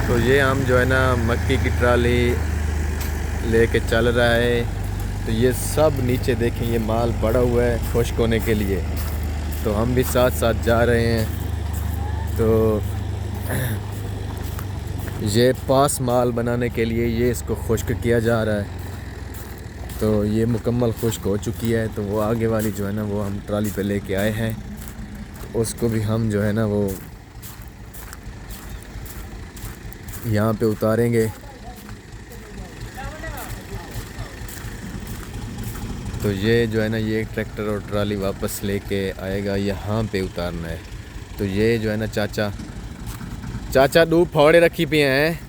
तो ये हम जो है ना मक्की की ट्राली लेके चल रहा है। तो ये सब नीचे देखें, ये माल पड़ा हुआ है खुश्क होने के लिए, तो हम भी साथ साथ जा रहे हैं। तो ये पास माल बनाने के लिए ये इसको खुश्क किया जा रहा है। तो ये मुकम्मल खुश्क हो चुकी है। तो वो आगे वाली जो है ना वो हम ट्राली पे लेके आए हैं, तो उसको भी हम जो है ना वो यहाँ पे उतारेंगे। तो ये जो है ना ये ट्रैक्टर और ट्राली वापस लेके आएगा, यहाँ पे उतारना है। तो ये जो है ना चाचा दो फावड़े रखी पे हैं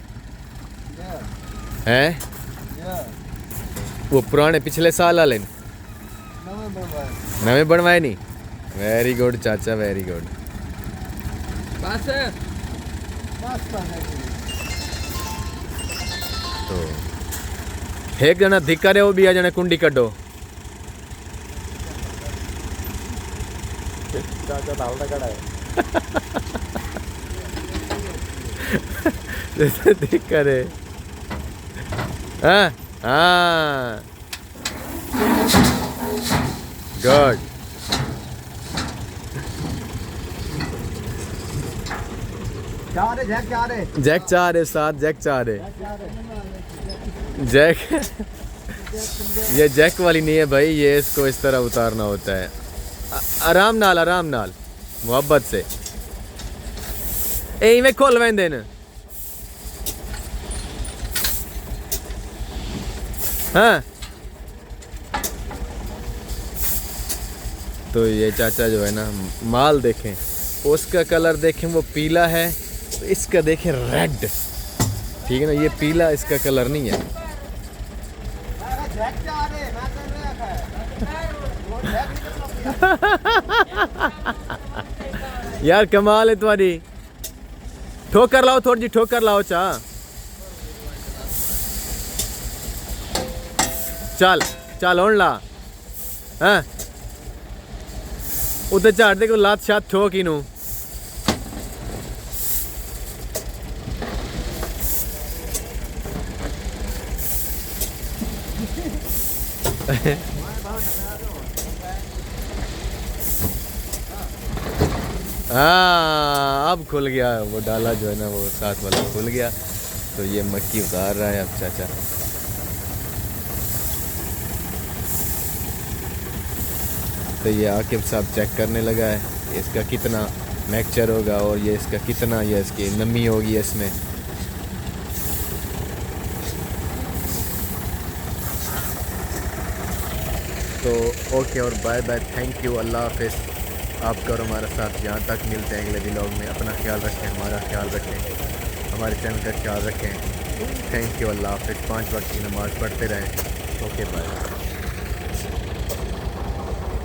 वो पुराने पिछले साल वाले नवे बनवाए नहीं। वेरी गुड चाचा, वेरी गुड। तो एक जना धिक्का रे वो भी आ जाने कुंडी कड्डो। चाचा दावड़ा कड़ा है जैसे धिक्का रे। हाँ हाँ गुड। जैक चाह रहे साथ, जैक चाह रहे जैक ये जैक वाली नहीं है भाई, ये इसको इस तरह उतारना होता है। आराम नाल मोहब्बत से। ए इवें खोल वेंदे न। हाँ तो ये चाचा जो है ना माल देखें, उसका कलर देखें वो पीला है, तो इसका देखें रेड। ठीक है ना, ये पीला इसका कलर नहीं है। यार कमाल है तुम्हारी। ठोकर लाओ, थोड़ी जी ठोकर लाओ चा। चल चल होन ला। हाँ उधर झाड़ दे को लात शात ठोक ही नू। हाँ अब खुल गया वो डाला जो है ना वो साथ वाला खुल गया। तो ये मक्की उतार रहा है अब चाचा। तो ये आकिब साहब चेक करने लगा है इसका कितना मैक्चर होगा और ये इसका कितना ये इसकी नमी होगी इसमें। तो ओके और बाय बाय, थैंक यू, अल्लाह हाफिज़। आपका और हमारा साथ यहाँ तक मिलते हैं अगले व्लॉग में। अपना ख्याल रखें, हमारा ख्याल रखें, हमारे चैनल का ख्याल रखें। थैंक यू, अल्लाह हाफिज़। 5 वक्त की नमाज़ पढ़ते रहें। Okay bye.